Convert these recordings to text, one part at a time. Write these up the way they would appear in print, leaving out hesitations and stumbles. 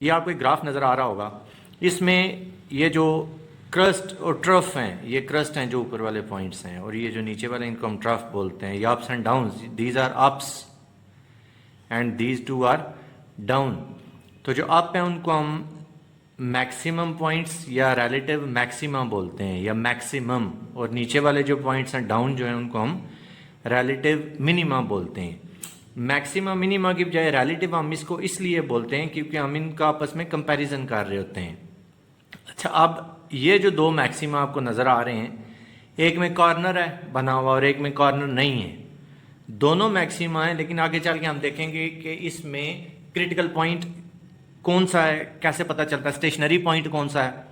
ये आपको एक ग्राफ नज़र आ रहा होगा। इसमें ये जो क्रस्ट और ट्रफ हैं, ये क्रस्ट हैं जो ऊपर वाले पॉइंट्स हैं, और ये जो नीचे वाले इनको हम ट्रफ बोलते हैं। ये ups and downs, these are ups and these two are down. तो जो अप हैं उनको हम मैक्सिमम पॉइंट्स या रिलेटिव मैक्सिमा बोलते हैं, या मैक्सिमम, और नीचे वाले जो पॉइंट्स हैं डाउन जो हैं उनको हम रिलेटिव मिनिमा बोलते हैं। मैक्सिमा मिनिमा की बजाय रिलेटिव हम इसको इसलिए बोलते हैं क्योंकि हम इनका आपस में कंपैरिजन कर रहे होते हैं। अच्छा, अब ये जो दो मैक्सिमा आपको नज़र आ रहे हैं, एक में कॉर्नर है बना हुआ और एक में कॉर्नर नहीं है। दोनों मैक्सिमा हैं, लेकिन आगे चल के हम देखेंगे कि इसमें क्रिटिकल पॉइंट कौन सा है, कैसे पता चलता है, स्टेशनरी पॉइंट कौन सा है,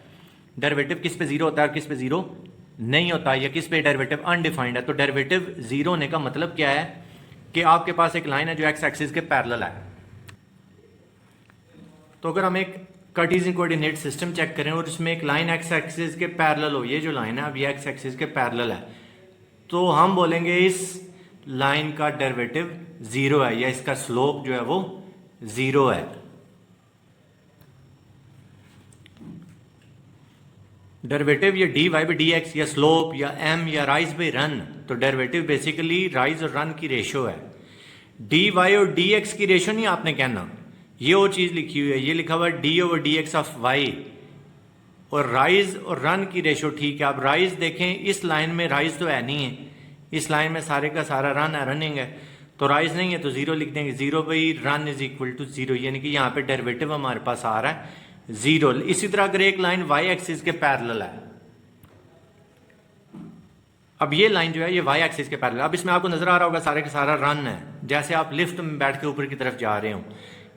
डेरिवेटिव किस पे जीरो होता है और किस पे जीरो नहीं होता है, या किस पे डेरिवेटिव अनडिफाइंड है। तो डेरिवेटिव जीरो होने का मतलब क्या है कि आपके पास एक लाइन है जो एक्स एक्सिस के पैरेलल है। तो अगर हम एक कार्टेशियन कोऑर्डिनेट सिस्टम चेक करें और इसमें एक लाइन एक्स एक्सिस के पैरेलल हो, ये जो लाइन है अब ये एक्स एक्सिस के पैरेलल है, तो हम बोलेंगे इस लाइन का डेरिवेटिव जीरो है, या इसका स्लोप जो है वो जीरो है। डेरिवेटिव या d y by d x या स्लोप या एम या राइज बाई रन, तो डेरिवेटिव बेसिकली राइज और रन की रेशो है। डी वाई और डी एक्स की रेशो नहीं आपने कहना, ये और चीज लिखी हुई है, ये लिखा हुआ है d over d x of y, और राइज और रन की रेशो ठीक है। अब राइज देखें, इस लाइन में राइज तो है नहीं है, इस लाइन में सारे का सारा रन है, रनिंग है, तो राइज नहीं है तो जीरो लिख देंगे। Zero by run is equal to zero, यानी कि यहाँ पे डेरिवेटिव हमारे पास आ रहा है जीरो। इसी तरह अगर एक लाइन वाई एक्सिस के पैरेलल है, अब ये लाइन जो है ये वाई एक्सिस के पैरेलल, अब इसमें आपको नजर आ रहा होगा सारे का सारा रन है, जैसे आप लिफ्ट में बैठ के ऊपर की तरफ जा रहे हो,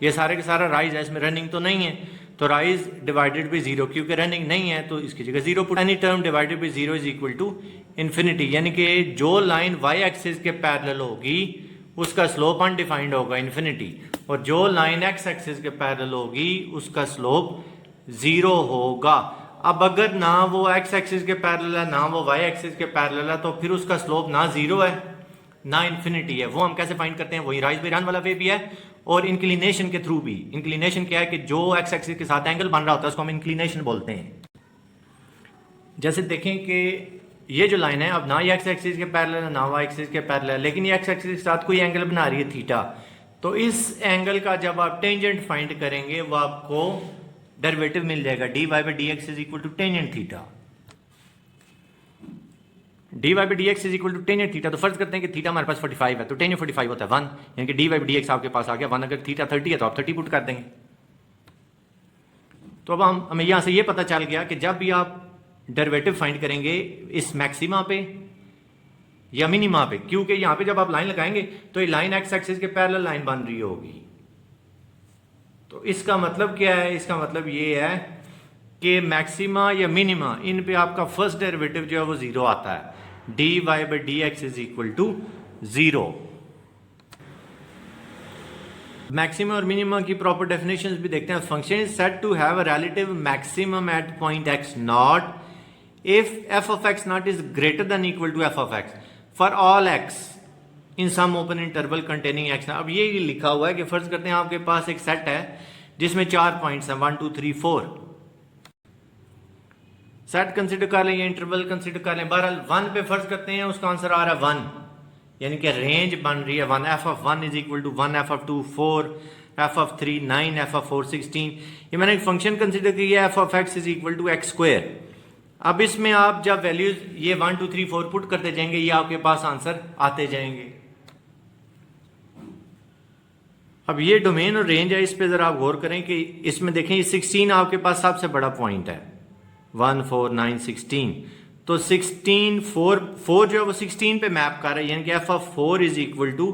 ये सारे का सारा राइज है, इसमें रनिंग तो नहीं है, तो राइज डिवाइडेड बाई जीरो, क्योंकि रनिंग नहीं है तो इसकी जगह zero put. Any term divided by zero is equal to infinity, यानी कि जो लाइन वाई एक्सिस के पैरेलल होगी उसका स्लोप अनडिफाइंड होगा इन्फिनिटी, और जो लाइन एक्स एक्सिस के पैरेलल होगी उसका स्लोप जीरो होगा। अब अगर ना वो एक्स एक्सिस के पैरेलल है ना वो वाई एक्सिस के पैरेलल है, तो फिर उसका स्लोप ना जीरो है ना इन्फिनिटी है। वो हम कैसे फाइंड करते हैं, वही राइज बाई रन वाला वे भी है और इंक्लिनेशन के थ्रू भी। इंक्लिनेशन क्या है कि जो एक्स एक्सिस के साथ एंगल बन रहा होता है उसको हम इंक्लिनेशन बोलते हैं। जैसे देखें कि ये जो लाइन है अब ना ये एक्स एक्सिस के पैरेलल है ना वाई एक्सिस के पैरेलल है, लेकिन ये एक्स एक्सिस के साथ कोई एंगल बना रही है थीटा, तो इस एंगल का जब आप टेंजेंट फाइंड करेंगे वो आपको डेरिवेटिव मिल जाएगा, d y by d x is equal to tangent theta. D y by d x is equal to tangent theta. तो फर्ज करते हैं कि थीटा हमारे पास 45 है, तो टेंजेंट 45 होता है 1, यानी कि d y by d x आपके पास आ गया 1। अगर थीटा 30 है तो आप 30 पुट कर देंगे। तो अब हमें यहां से ये पता चल गया कि जब भी आप डेरिवेटिव फाइंड करेंगे इस मैक्सिमा पे या मिनिमा पे, क्योंकि यहां पे जब आप लाइन लगाएंगे तो ये लाइन एक्स एक्सिस के पैरेलल लाइन बन रही होगी, तो इसका मतलब क्या है, इसका मतलब ये है कि मैक्सिमा या मिनिमा इन पे आपका फर्स्ट डेरिवेटिव जो है वो जीरो आता है, d y by d x is equal to zero. Maxima और मिनिमा की प्रॉपर डेफिनेशंस भी देखते हैं। Function is said to have a relative maximum at point x naught if f of x naught is greater than equal to f of x for all x in some open interval containing x. अब ये लिखा हुआ है कि फर्ज करते हैं आपके पास एक सेट है जिसमें 4 पॉइंट्स हैं 1 2 3 4। सेट कंसिडर कर लें या इंटरवल कंसिडर कर लें, बहरहाल 1 पे फर्ज करते हैं उसका आंसर आ रहा है 1, यानी कि रेंज बन रही है 1। F of 1 is equal to 1, f of 2 4, f of 3 9, f of 4 16। ये मैंने एक फंक्शन कंसिडर किया f of x is equal to x square. अब इसमें आप जब वैल्यूज ये 1 2 3 4 पुट करते जाएंगे ये आपके पास आंसर आते जाएंगे। अब ये डोमेन और रेंज है, इस पे जरा आप गौर करें कि इसमें देखें ये 16 आपके पास सबसे बड़ा पॉइंट है 1 4 9 16, तो 16 4 जो है वो 16 पे मैप कर रहा है, यानी कि f of 4 is equal to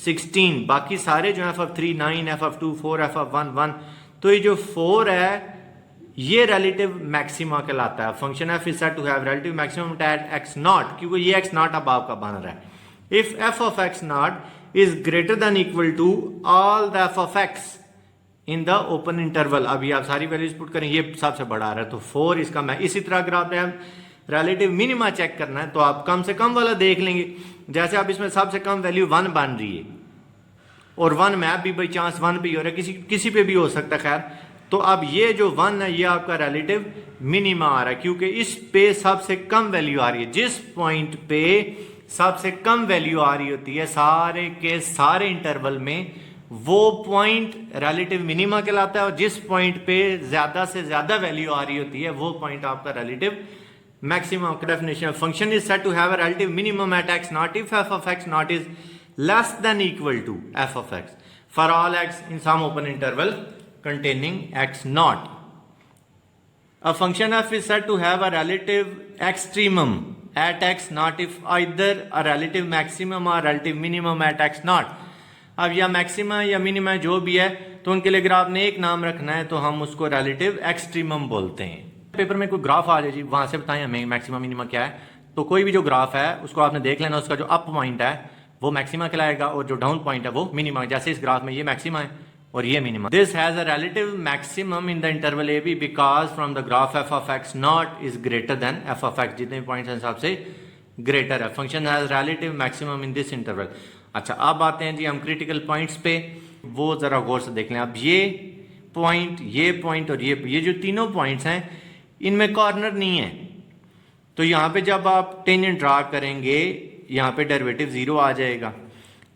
16। बाकी सारे जो है f of 3 9, f of 2 4, f of 1 1, तो ये जो 4 है ये रिलेटिव मैक्सिमा कहलाता है। Function f is said to have relative maximum at x naught, क्योंकि ये एक्स नॉट अब आपका बन रहा है। If f of x naught is greater than equal to all the f of x in the open interval। अभी आप सारी वैल्यूज पुट करें, ये सबसे बड़ा आ रहा है तो 4 इसका मैं। इसी तरह अगर आपने रिलेटिव मिनिमा चेक करना है तो आप कम से कम वाला देख लेंगे, जैसे आप इसमें सबसे कम वैल्यू 1 बन रही है और 1 मैप भी बाई चांस 1 भी हो रहा है, किसी पे भी हो सकता है, खैर तो अब ये जो 1 है ये आपका रिलेटिव मिनिमा आ रहा है, क्योंकि इस पे सबसे कम वैल्यू आ रही है। जिस पॉइंट पे सबसे कम वैल्यू आ रही होती है सारे के सारे इंटरवल में, वो पॉइंट रिलेटिव मिनिमा कहलाता है, और जिस पॉइंट पे ज्यादा से ज्यादा वैल्यू आ रही होती है वो पॉइंट आपका relative maximum. Definition of function is said to have a relative minimum at x naught if f of x naught is less than equal to f of x for all x in some open interval containing x naught. A function f is said to have a relative extremum at x naught if either a relative maximum or relative minimum at x naught. अब या maxima या minima जो भी है, तो उनके लिए अगर आपने एक नाम रखना है तो हम उसको रिलेटिव एक्सट्रीमम बोलते हैं। पेपर में कोई ग्राफ आ जाए जी, वहां से बताएं हमें मैक्सिमा मिनिमा क्या है। तो कोई भी जो ग्राफ है उसको आपने देख लेना, उसका जो अप पॉइंट है वो मैक्सिमा कहलाएगा और जो डाउन पॉइंट है वो मिनिमा। जैसे इस ग्राफ में ये मैक्सिमा है और ये minimum. This has a relative maximum in the interval a b because from the graph f of x naught is greater than f of x, जितने पॉइंट्स हैं हिसाब से ग्रेटर है। Function has relative maximum in this interval. अच्छा, अब आते हैं जी हम क्रिटिकल पॉइंट्स पे, वो जरा गौर से देख लें। अब ये पॉइंट और ये जो तीनों पॉइंट्स हैं इनमें कॉर्नर नहीं है, तो यहाँ पे जब आप टेंजेंट ड्रा करेंगे यहाँ पे डेरिवेटिव 0 आ जाएगा।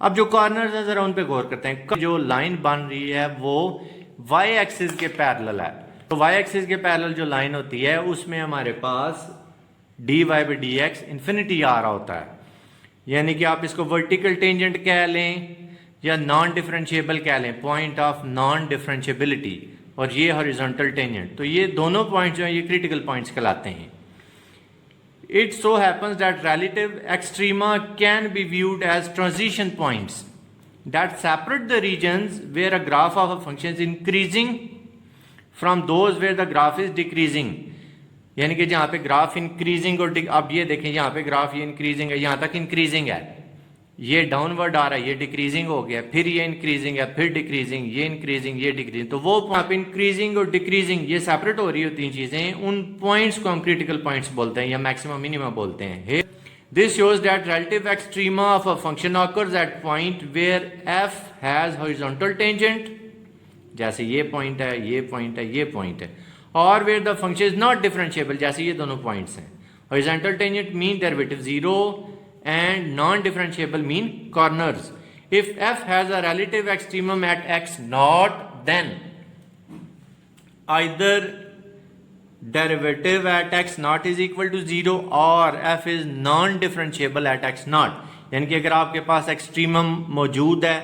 अब जो कॉर्नर्स है जरा उन पे गौर करते हैं। जो लाइन बन रही है वो y एक्सिस के पैरेलल है, तो y एक्सिस के पैरेलल जो लाइन होती है उसमें हमारे पास dy by d x infinity आ रहा होता है, यानी कि आप इसको वर्टिकल टेंजेंट कह लें या नॉन डिफरेंशिएबल कह लें, पॉइंट ऑफ नॉन डिफरेंशिएबिलिटी, और ये हॉरिजॉन्टल टेंजेंट। तो ये दोनों पॉइंट जो है ये क्रिटिकल पॉइंट्स कहलाते हैं। It so happens that relative extrema can be viewed as transition points that separate the regions where a graph of a function is increasing from those where the graph is decreasing. यानी कि जहाँ पे graph increasing और अब ये देखें यहाँ पे ग्राफ ये इंक्रीजिंग है, यहाँ तक इंक्रीजिंग है, ये डाउनवर्ड आ रहा है, ये डिक्रीजिंग हो गया, फिर ये इंक्रीजिंग है, फिर डिक्रीजिंग, ये इंक्रीजिंग, ये डिक्रीजिंग। तो वो आप इंक्रीजिंग और डिक्रीजिंग ये सेपरेट हो रही होती हैं चीजें, उन पॉइंट्स को हम क्रिटिकल पॉइंट्स बोलते हैं या मैक्सिमम मिनिमम बोलते हैं। This shows that relative extrema of a function occurs at point where f has horizontal tangent, जैसे ये पॉइंट है, ये पॉइंट है, ये पॉइंट है, और where the function is not differentiable, जैसे ये दोनों पॉइंट्स हैं। Horizontal tangent mean derivative 0 and non-differentiable mean corners. If f has a relative extremum at x naught, then either derivative at x naught is equal to 0 or f is non-differentiable at x naught. यानी कि अगर आपके पास extremum मौजूद है,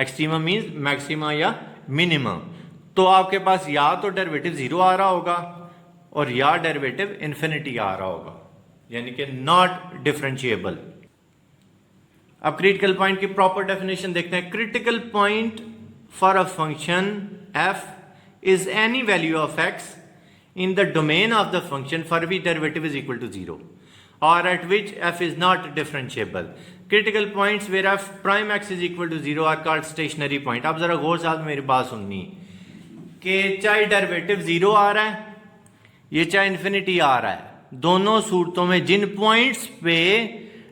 extremum means maxima या minimum, तो आपके पास या तो डेरिवेटिव 0 आ रहा होगा और या डेरिवेटिव इन्फिनिटी आ रहा होगा, यानी कि नॉट डिफरेंशिएबल। अब क्रिटिकल पॉइंट की प्रॉपर डेफिनेशन देखते हैं। Critical point for a function f is any value of x in the domain of the function for which derivative is equal to 0 or at which f is not differentiable. Critical points where f prime x is equal to 0 are called stationary point. अब जरा गौर से मेरी बात सुननी कि चाहे derivative 0 आ रहा है ये चाहे इन्फिनिटी आ रहा है, दोनों सूरतों में जिन पॉइंट्स पे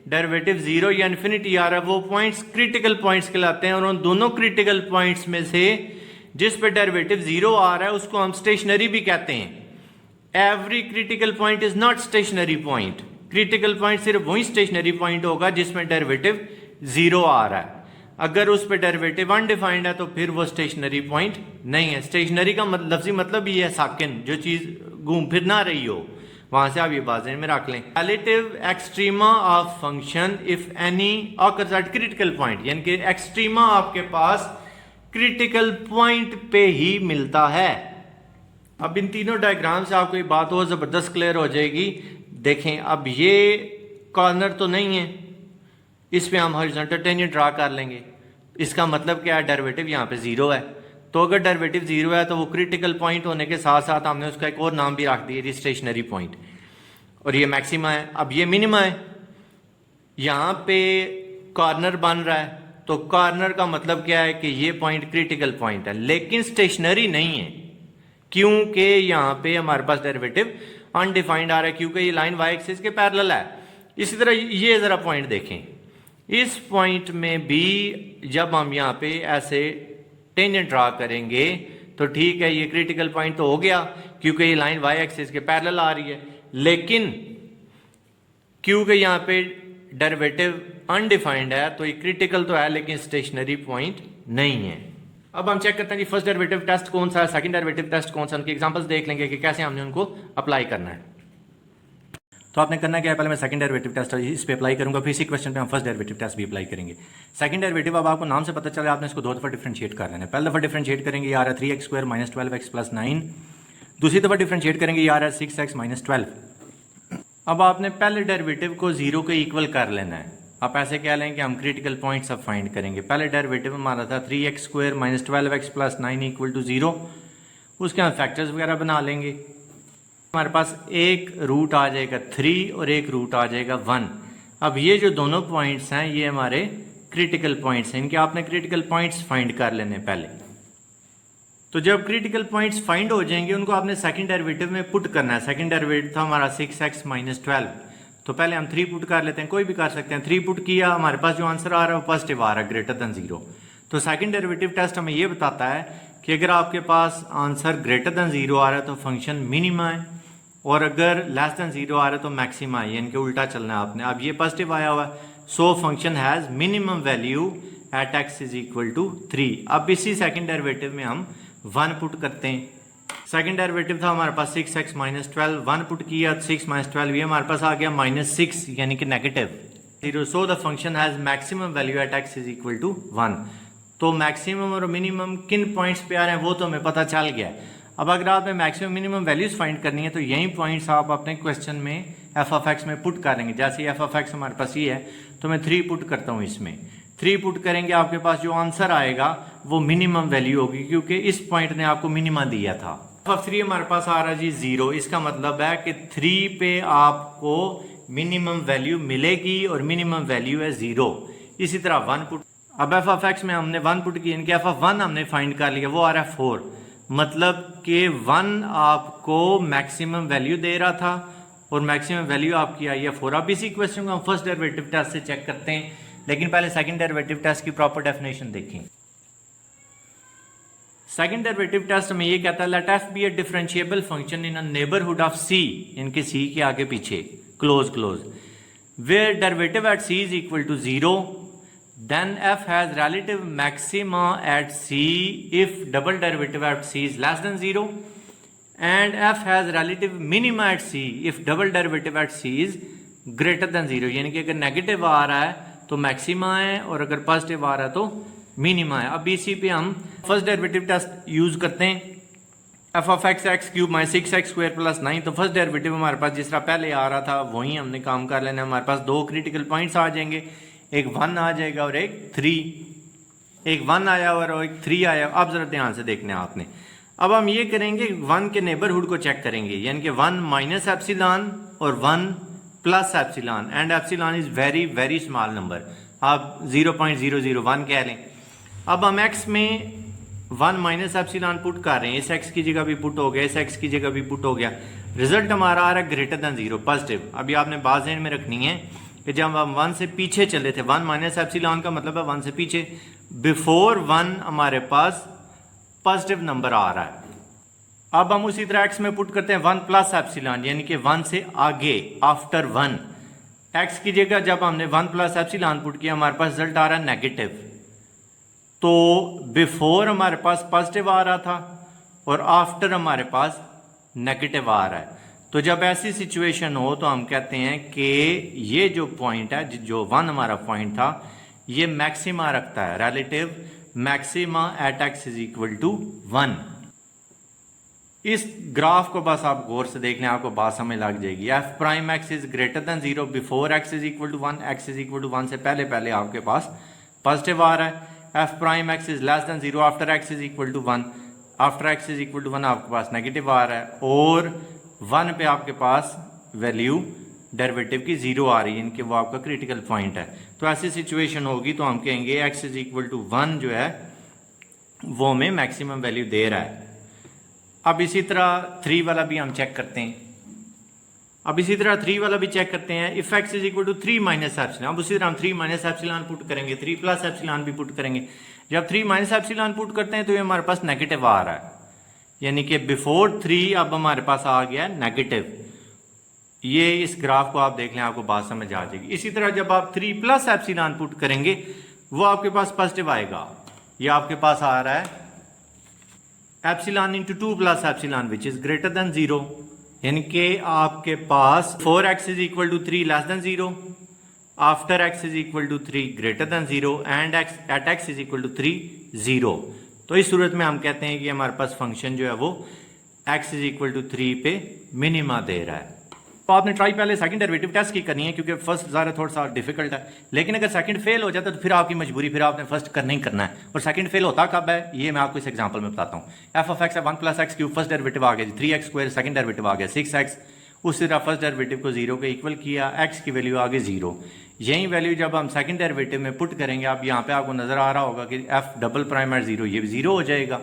डेरिवेटिव 0 या इन्फिनिटी आ रहा है वो पॉइंट्स क्रिटिकल पॉइंट्स कहलाते हैं, और उन दोनों क्रिटिकल पॉइंट्स में से जिस पे डेरिवेटिव 0 आ रहा है उसको हम स्टेशनरी भी कहते हैं। Every critical point is not stationary point. Critical point सिर्फ वही स्टेशनरी पॉइंट होगा जिसमें डेरिवेटिव 0 आ रहा है। अगर उस पे डेरिवेटिव अनडिफाइंड है तो फिर वो स्टेशनरी पॉइंट नहीं है। स्टेशनरी का लफ्जी मतलब ये है साकिन, जो चीज घूम फिर ना रही हो, वहां से आप ये बात में रख लें। Relative extrema of function if any occurs eight critical point, यानी कि एक्सट्रीमा आपके पास क्रिटिकल पॉइंट पे ही मिलता है। अब इन तीनों डायग्राम से आपको ये बात और जबरदस्त क्लियर हो जाएगी। देखें, अब ये कॉर्नर तो नहीं है, इस पे हम हॉरिजॉन्टल टेंजेंट ड्रा कर लेंगे। इसका मतलब क्या है, डेरिवेटिव यहाँ पे 0 है, तो अगर डेरिवेटिव 0 है तो वो क्रिटिकल पॉइंट होने के साथ साथ हमने उसका एक और नाम भी रख दिया, स्टेशनरी पॉइंट, और ये मैक्सिमा है। अब ये मिनिमा है, यहाँ पे कॉर्नर बन रहा है, तो कॉर्नर का मतलब क्या है कि ये पॉइंट क्रिटिकल पॉइंट है, लेकिन स्टेशनरी नहीं है, क्योंकि यहाँ पे हमारे पास डेरिवेटिव अनडिफाइंड आ रहा है, क्योंकि ये लाइन वाई एक्सिस के पैरेलल है। इसी तरह ये जरा पॉइंट देखें, इस पॉइंट में भी जब हम यहाँ पे ऐसे टेंजेंट ड्रा करेंगे तो ठीक है, ये क्रिटिकल पॉइंट तो हो गया क्योंकि ये लाइन वाई एक्सिस के पैरेलल आ रही है, लेकिन क्योंकि यहाँ पे डेरिवेटिव अनडिफाइंड है तो ये क्रिटिकल तो है लेकिन स्टेशनरी पॉइंट नहीं है। अब हम चेक करते हैं कि फर्स्ट डेरिवेटिव टेस्ट कौन सा है, सेकंड डेरिवेटिव टेस्ट कौन सा, उनके एग्जांपल्स देख लेंगे कि कैसे हमने उनको अप्लाई करना है। तो आपने करना क्या है, पहले मैं सेकंड डेरिवेटिव टेस्ट इस पे अप्लाई करूंगा, फिर इसी क्वेश्चन पे हम फर्स्ट डेरिवेटिव टेस्ट भी अप्लाई करेंगे। सेकंड डेरिवेटिव अब आपको नाम से पता चला आपने इसको दो दफ़ा डिफरेंशिएट कर लेना है। पहली दफ़ा डिफरेंशिएट करेंगे ये आ रहा है 3x² - 12x + 9, दूसरी दफ़ा डिफरेंशिएट करेंगे ये आ रहा है 6x - 12। अब आपने पहले डेरिवेटिव को जीरो के इक्वल कर लेना है। आप ऐसे कह लें कि हम क्रिटिकल पॉइंट्स अब फाइंड करेंगे। पहले डेरिवेटिव हमारा था 3x² - 12x + 9 = 0, उसके हम फैक्टर्स वगैरह बना लेंगे। हमारे पास एक रूट आ जाएगा 3 और एक रूट आ जाएगा 1। अब ये जो दोनों पॉइंट्स हैं ये हमारे क्रिटिकल पॉइंट्स हैं, इनके आपने क्रिटिकल पॉइंट्स फाइंड कर लेने पहले। तो जब क्रिटिकल पॉइंट्स फाइंड हो जाएंगे उनको आपने सेकंड डेरिवेटिव में पुट करना है। सेकंड डेरिवेटिव था हमारा 6x - 12, तो पहले हम 3 पुट कर लेते हैं, कोई भी कर सकते हैं। 3 पुट किया, हमारे पास जो आंसर आ रहा है वो पॉजिटिव आ रहा है, >0। तो सेकंड डेरिवेटिव टेस्ट हमें ये बताता है कि अगर आपके पास आंसर >0 आ रहा है तो फंक्शन मिनिमा है, और अगर <0 आ रहा है तो मैक्सिमा है, यानी कि उल्टा चलना है आपने। अब ये पॉजिटिव आया हुआ है, so function has minimum value at x = 3। अब इसी सेकंड डेरिवेटिव में हम 1 पुट करते हैं। सेकंड डेरिवेटिव था हमारे पास 6x - 12, 1 पुट किया 6 - 12, ये हमारे पास आ गया -6 यानी कि -0। So the function has maximum value at x = 1। तो मैक्सिमम और मिनिमम किन पॉइंट्स पे आ रहे हैं वो तो हमें पता चल गया है। अब अगर आपने मैक्सिमम मिनिमम वैल्यूज फाइंड करनी है तो यही पॉइंट्स आप अपने क्वेश्चन में f(x) में पुट करेंगे। जैसे f(x) हमारे पास ये है तो मैं 3 पुट करता हूँ, इसमें 3 पुट करेंगे, आपके पास जो आंसर आएगा वो मिनिमम वैल्यू होगी क्योंकि इस पॉइंट ने आपको मिनिमा दिया था। f(3) हमारे पास आ रहा है जी 0, इसका मतलब है कि 3 पे आपको मिनिमम वैल्यू मिलेगी और मिनिमम वैल्यू है 0। इसी तरह 1 पुट, अब f(x) में हमने 1 पुट किया, इनके f(1) हमने फाइंड कर लिया, वो आ रहा है 4, मतलब कि 1 आपको मैक्सिमम वैल्यू दे रहा था और मैक्सिमम वैल्यू आपकी आई है 4। अब इसी क्वेश्चन को हम फर्स्ट डेरिवेटिव टेस्ट से चेक करते हैं, लेकिन पहले सेकंड डेरिवेटिव टेस्ट की प्रॉपर डेफिनेशन देखें। सेकंड डेरिवेटिव टेस्ट में ये कहता है let f be a differentiable function in a neighbourhood of c, इनके c के आगे पीछे close where derivative at c = 0, then f has relative maxima at c if double derivative at c is less than 0, and f has relative minima at c if double derivative at c is greater than 0। यानी कि अगर negative आ रहा है तो maxima है और अगर positive आ रहा है तो मिनिमा है। अब इसी पे हम फर्स्ट डेरिवेटिव टेस्ट यूज करते हैं। f(x) x³ - 6x² + 9, तो फर्स्ट डेरिवेटिव हमारे पास जिस तरह पहले आ रहा था वही हमने काम कर लेना है। हमारे पास दो क्रिटिकल पॉइंट्स आ जाएंगे, एक 1 आ जाएगा और एक 3। एक 1 आया और एक 3 आया। अब जरा ध्यान से देखना है आपने। अब हम ये करेंगे 1 के नेबरहुड को चेक करेंगे, यानी कि 1 - एप्सिलॉन और 1 + epsilon, and epsilon is very very small number, आप 0.001 कह लें। अब हम x में 1 - एप्सिलॉन पुट कर रहे हैं, इस x की जगह भी पुट हो गया, इस x की जगह भी पुट हो गया, रिजल्ट हमारा आ रहा है >0 पॉजिटिव। अभी आपने बात ज़हन में रखनी है कि जब हम 1 से पीछे चले थे, 1 - एप्सिलॉन का मतलब है 1 से पीछे, बिफोर 1 हमारे पास पॉजिटिव नंबर आ रहा है। अब हम उसी तरह x में पुट करते हैं 1 + एप्सिलॉन, यानी कि 1 से आगे, आफ्टर 1। x की जगह जब हमने 1 + एप्सिलॉन पुट किया हमारे पास रिजल्ट आ रहा है नेगेटिव। तो बिफोर हमारे पास पॉजिटिव आ रहा था और आफ्टर हमारे पास नेगेटिव आ रहा है। तो जब ऐसी सिचुएशन हो तो हम कहते हैं कि ये जो पॉइंट है, जो 1 हमारा पॉइंट था, ये मैक्सिमा रखता है, रिलेटिव मैक्सिमा एट x = 1। इस ग्राफ को बस आप गौर से देख लें, आपको बात समझ लग जाएगी। f'(x) is > 0 before x = 1, x = 1 से पहले पहले आपके पास पॉजिटिव आ रहा है। f'(x) is < 0 after x = 1, after x = 1 आपके पास नेगेटिव आ रहा है, और 1 पे आपके पास वैल्यू डेरिवेटिव की 0 आ रही है, इनके वो आपका क्रिटिकल पॉइंट है। तो ऐसी सिचुएशन होगी तो हम कहेंगे x = 1 जो है वो हमें मैक्सिमम वैल्यू दे रहा है। अब इसी तरह 3 वाला भी हम चेक करते हैं। अब इसी तरह 3 वाला भी चेक करते हैं। इफ x = 3 - एप्सिलॉन, अब उसी तरह हम 3 - एप्सिलॉन पुट करेंगे, 3 + एप्सिलॉन भी पुट करेंगे। जब 3 - एप्सिलॉन पुट करते हैं तो ये हमारे पास नेगेटिव आ रहा है, यानी कि बिफोर 3 अब हमारे पास आ गया नेगेटिव। ये इस ग्राफ को आप देख लें, आपको बात समझ आ जाएगी। इसी तरह जब आप 3 प्लस एप्सिलॉन पुट करेंगे वो आपके पास पॉजिटिव आएगा। ये आपके पास आ रहा है epsilon into 2 plus epsilon which is greater than 0, यानी कि आपके पास 4x is equal to 3 less than 0, after x is equal to 3 greater than 0 and at x is equal to 3 0। तो इस सूरत में हम कहते हैं कि हमारे पास फंक्शन जो है वो x इज इक्वल टू 3 पे मिनिमा दे रहा है। तो आपने ट्राई पहले सेकंड डेरिवेटिव टेस्ट की करनी है, क्योंकि फर्स्ट ज़रा थोड़ा सा डिफिकल्ट है, लेकिन अगर सेकंड फेल हो जाता है तो फिर आपकी मजबूरी, फिर आपने फर्स्ट करना ही करना है। और सेकंड फेल होता कब है, ये मैं आपको इस एग्जांपल में बताता हूँ। एफ ऑफ एक्स है 1 plus x cube, first derivative आ गया 3x स्क्वायर, सेकंड डेरिवेटिव आ गया 6x। उसी तरह फर्स्ट डेरिवेटिव को 0 के इक्वल किया, x की वैल्यू आ गई 0। यही वैल्यू जब हम सेकंड डेरिवेटिव में पुट करेंगे, अब यहाँ पे आपको नजर आ रहा होगा कि f डबल प्राइम एट 0, ये 0 हो जाएगा।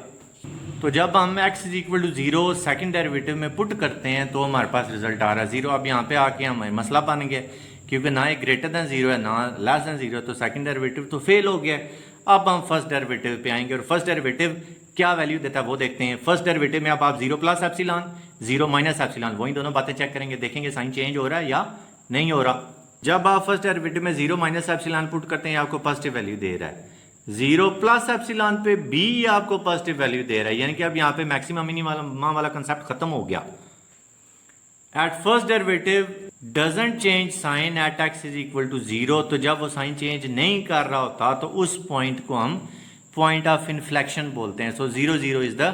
तो जब हम x is equal to 0 second derivative में पुट करते हैं तो हमारे पास रिजल्ट आ रहा है 0। अब यहाँ पे आके हमें मसला बन गया, क्योंकि ना ये ग्रेटर देन 0 है ना लेस देन 0, तो सेकेंड डेरिवेटिव तो फेल हो गया। अब हम फर्स्ट डेरिवेटिव पे आएंगे और फर्स्ट डेरिवेटिव क्या वैल्यू देता है वो देखते हैं। फर्स्ट डेरिवेटिव में अब आप 0 प्लस एप्सिलॉन, 0 माइनस एप्सिलॉन, वही दोनों बातें चेक करेंगे, देखेंगे साइन चेंज हो रहा है या नहीं हो रहा। जब आप फर्स्ट डेरिवेटिव में 0 माइनस एप्सिलॉन पुट करते हैं आपको पॉजिटिव वैल्यू दे रहा है। 0 प्लस एप्सिलॉन पे b आपको पॉजिटिव वैल्यू दे रहा है, यानी कि अब यहाँ पे मैक्सिमम मिनिमम वाला कंसेप्ट खत्म हो गया। At first derivative doesn't change sign at x is equal to 0, तो जब वो साइन चेंज नहीं कर रहा होता तो उस पॉइंट को हम पॉइंट ऑफ इन्फ्लेक्शन बोलते हैं। सो 0 0 is the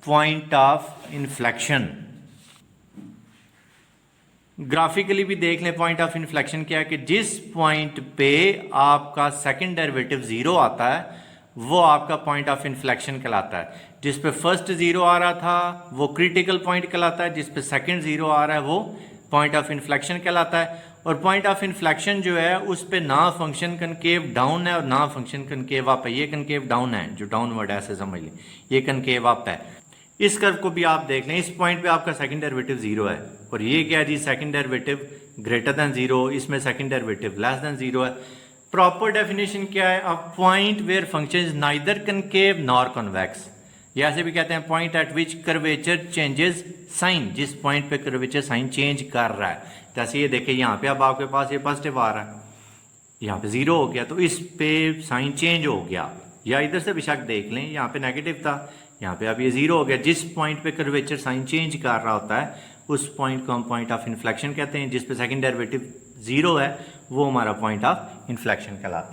point of inflection. Graphically भी देख लें पॉइंट ऑफ इन्फ्लेक्शन क्या है, कि जिस पॉइंट पे आपका सेकंड डेरिवेटिव 0 आता है वो आपका पॉइंट ऑफ इन्फ्लेक्शन कहलाता है। जिस पे फर्स्ट 0 आ रहा था वो क्रिटिकल पॉइंट कहलाता है, जिस पे सेकंड 0 आ रहा है वो पॉइंट ऑफ इन्फ्लेक्शन कहलाता है। और पॉइंट ऑफ इन्फ्लेक्शन जो है उस पे ना फंक्शन कनकेव डाउन है और ना फंक्शन कनकेव अप है। ये कनकेव डाउन है, जो डाउनवर्ड है ऐसे समझ लें, ये कनकेव अप है। इस कर्व को भी आप देख लें, इस पॉइंट पे आपका सेकंड डेरिवेटिव 0 है और ये क्या है जी, सेकंड डेरिवेटिव ग्रेटर देन 0, इसमें सेकंड डेरिवेटिव लेस देन 0 है। प्रॉपर डेफिनेशन क्या है, a point where function is neither concave nor convex, या ऐसे भी कहते हैं point at which curvature changes sign, जिस पॉइंट पे कर्वेचर साइन चेंज कर रहा है। जैसे ये देखिए यहाँ पे अब आपके पास ये पॉजिटिव आ रहा है, यहाँ पे 0 हो गया तो इस पे साइन चेंज हो गया, या इधर से बेशक देख लें यहाँ पे नेगेटिव था, यहाँ पे अब ये 0 हो गया। जिस पॉइंट पे कर्वेचर साइन चेंज कर रहा होता है उस पॉइंट को हम पॉइंट ऑफ इन्फ्लेक्शन कहते हैं। जिस पे सेकंड डेरिवेटिव 0 है वो हमारा पॉइंट ऑफ इन्फ्लेक्शन कहलाता है।